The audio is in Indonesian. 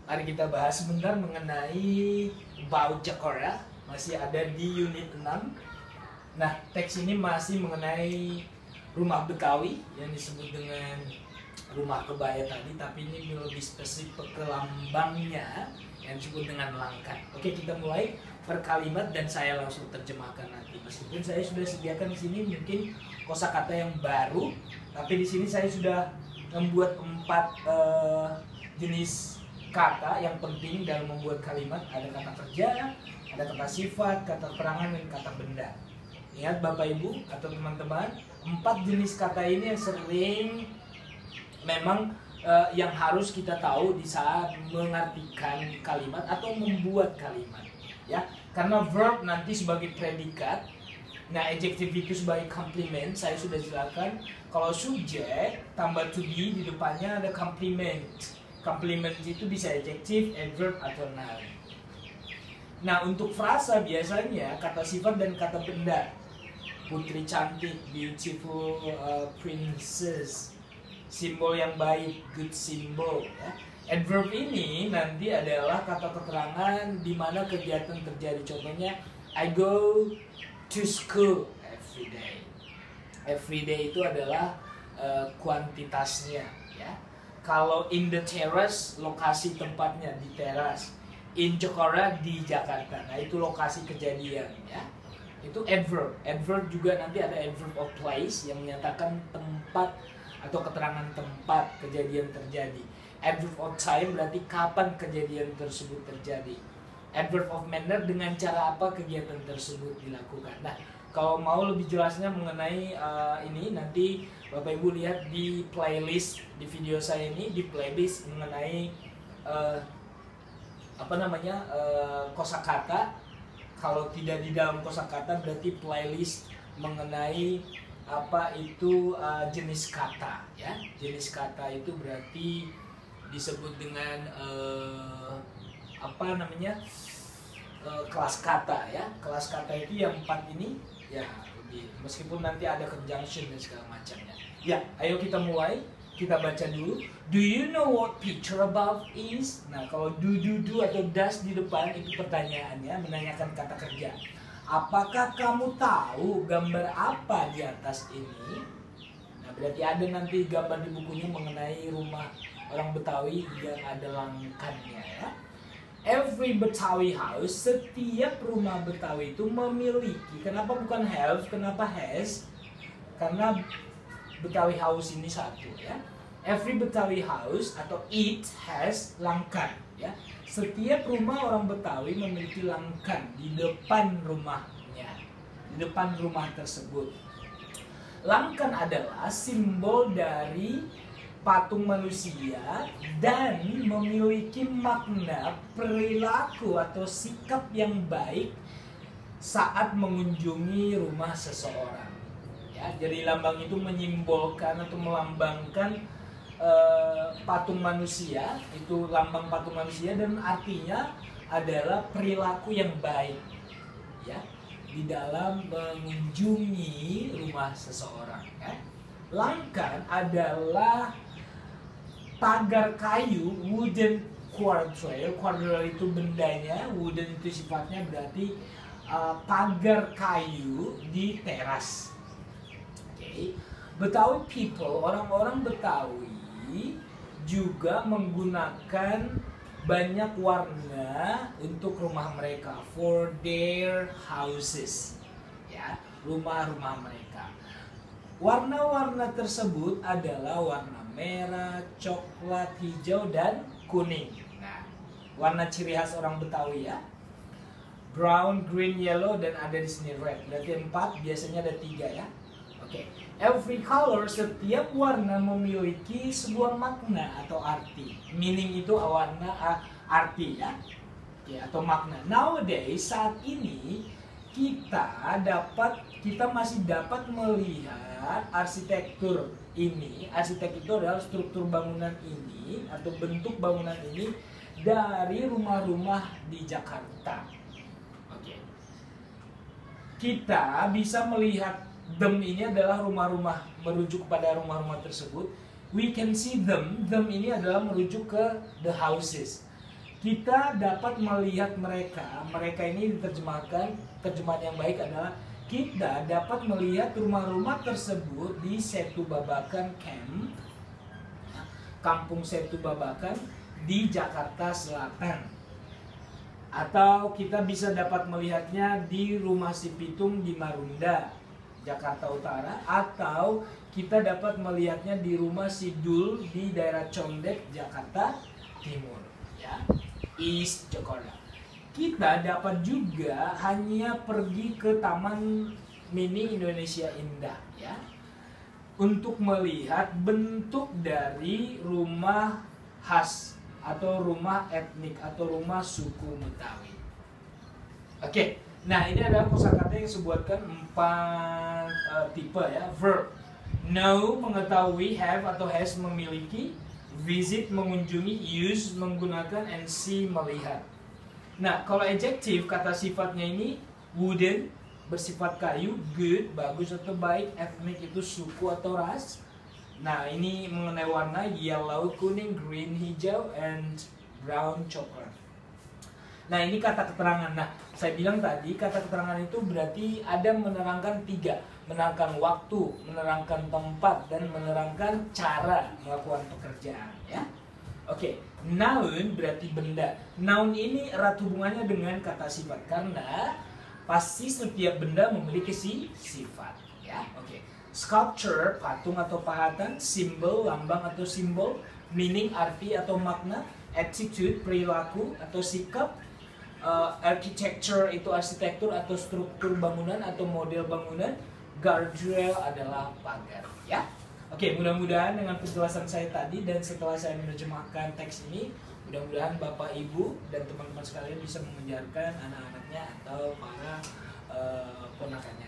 Mari kita bahas sebentar mengenai About Jakarta. Masih ada di unit 6. Nah, teks ini masih mengenai rumah Betawi yang disebut dengan rumah kebaya tadi, tapi ini lebih spesifik ke lambangnya yang disebut dengan langkat. Oke, kita mulai per kalimat dan saya langsung terjemahkan nanti. Meskipun saya sudah sediakan di sini mungkin kosakata yang baru, tapi di sini saya sudah membuat 4 jenis kata yang penting dalam membuat kalimat. Ada kata kerja, ada kata sifat, kata perangan, dan kata benda. Ingat Bapak Ibu atau teman-teman, 4 jenis kata ini yang sering memang yang harus kita tahu di saat mengartikan kalimat atau membuat kalimat, ya. Karena verb nanti sebagai predikat, nah adjective itu sebagai complement. Saya sudah jelaskan kalau subjek tambah to be di depannya ada complement. Complement itu bisa adjective, adverb atau noun. Nah, untuk frasa biasanya kata sifat dan kata benda. Putri cantik, beautiful princess. Simbol yang baik, good symbol, ya. Adverb ini nanti adalah kata keterangan di mana kegiatan terjadi. Contohnya, I go to school every day. Every day itu adalah kuantitasnya, ya. Kalau in the terrace, lokasi tempatnya di teras. In Jakarta, di Jakarta. Nah, itu lokasi kejadian, ya. Itu adverb. Adverb juga nanti ada adverb of place yang menyatakan tempat atau keterangan tempat kejadian terjadi. Adverb of time berarti kapan kejadian tersebut terjadi. Adverb of manner dengan cara apa kegiatan tersebut dilakukan. Nah, kalau mau lebih jelasnya mengenai ini nanti Bapak Ibu lihat di playlist di video saya ini, di playlist mengenai kosakata. Kalau tidak di dalam kosakata berarti playlist mengenai apa itu jenis kata, ya. Jenis kata itu berarti disebut dengan kelas kata, ya. Kelas kata itu yang 4 ini, ya, meskipun nanti ada conjunction dan segala macamnya. Ya, ayo kita mulai. Kita baca dulu. Do you know what picture above is? Nah, kalau do atau does di depan itu pertanyaannya, menanyakan kata kerja. Apakah kamu tahu gambar apa di atas ini? Nah, berarti ada nanti gambar di bukunya mengenai rumah orang Betawi yang ada langkannya, ya. Every Betawi house, setiap rumah Betawi itu memiliki. Kenapa bukan have? Kenapa has? Karena Betawi house ini satu, ya. Every Betawi house atau it has langkan, ya. Setiap rumah orang Betawi memiliki langkan di depan rumahnya, di depan rumah tersebut. Langkan adalah simbol dari patung manusia dan memiliki makna perilaku atau sikap yang baik saat mengunjungi rumah seseorang. Ya, jadi lambang itu menyimbolkan atau melambangkan patung manusia, itu lambang patung manusia dan artinya adalah perilaku yang baik, ya, di dalam mengunjungi rumah seseorang, ya. Langkan adalah pagar kayu, wooden quadrille. Quadrille itu bendanya, wooden itu sifatnya berarti pagar kayu di teras. Okay. Betawi people, orang-orang Betawi juga menggunakan banyak warna untuk rumah mereka, for their houses, ya, rumah-rumah mereka. Warna-warna tersebut adalah warna merah, coklat, hijau, dan kuning. Nah, warna ciri khas orang Betawi, ya. Brown, green, yellow, dan ada di sini red. Berarti 4, biasanya ada 3, ya. Oke. Every color, setiap warna memiliki sebuah makna atau arti. Meaning itu warna, arti, ya. Oke, atau makna. Nowadays, saat ini kita masih dapat melihat arsitektur ini. Arsitek itu adalah struktur bangunan ini atau bentuk bangunan ini dari rumah-rumah di Jakarta. Oke. Kita bisa melihat them ini adalah rumah-rumah, merujuk kepada rumah-rumah tersebut. We can see them. Them ini adalah merujuk ke the houses. kita dapat melihat mereka. Mereka ini diterjemahkan, terjemahan yang baik adalah kita dapat melihat rumah-rumah tersebut di Setu Babakan Camp, Kampung Setu Babakan di Jakarta Selatan. Atau kita bisa dapat melihatnya di Rumah Si Pitung di Marunda, Jakarta Utara. Atau kita dapat melihatnya di Rumah Si Dul di daerah Condet, Jakarta Timur, ya, East Jakarta. Kita dapat juga hanya pergi ke Taman Mini Indonesia Indah, ya, untuk melihat bentuk dari rumah khas atau rumah etnik atau rumah suku Betawi. Oke, nah ini adalah kosakata yang disebutkan 4 tipe, ya. Verb: know, mengetahui; have atau has, memiliki; visit, mengunjungi; use, menggunakan; and see, melihat. Nah, kalau adjektif, kata sifatnya ini wooden, bersifat kayu; good, bagus atau baik; ethnic, itu suku atau ras. Nah, ini mengenai warna: yellow, kuning; green, hijau; and brown, coklat. Nah, ini kata keterangan. Nah, saya bilang tadi kata keterangan itu berarti ada menerangkan 3. Menerangkan waktu, menerangkan tempat, dan menerangkan cara melakukan pekerjaan, ya. Oke, noun berarti benda. Noun ini erat hubungannya dengan kata sifat karena pasti setiap benda memiliki sifat, ya. Oke. Sculpture, patung atau pahatan; symbol, lambang atau simbol; meaning, arti atau makna; attitude, perilaku atau sikap; architecture, itu arsitektur atau struktur bangunan atau model bangunan; guardrail adalah pagar, ya. Oke, mudah-mudahan dengan penjelasan saya tadi dan setelah saya menerjemahkan teks ini, mudah-mudahan Bapak, Ibu, dan teman-teman sekalian bisa mengajarkan anak-anaknya atau para ponakannya.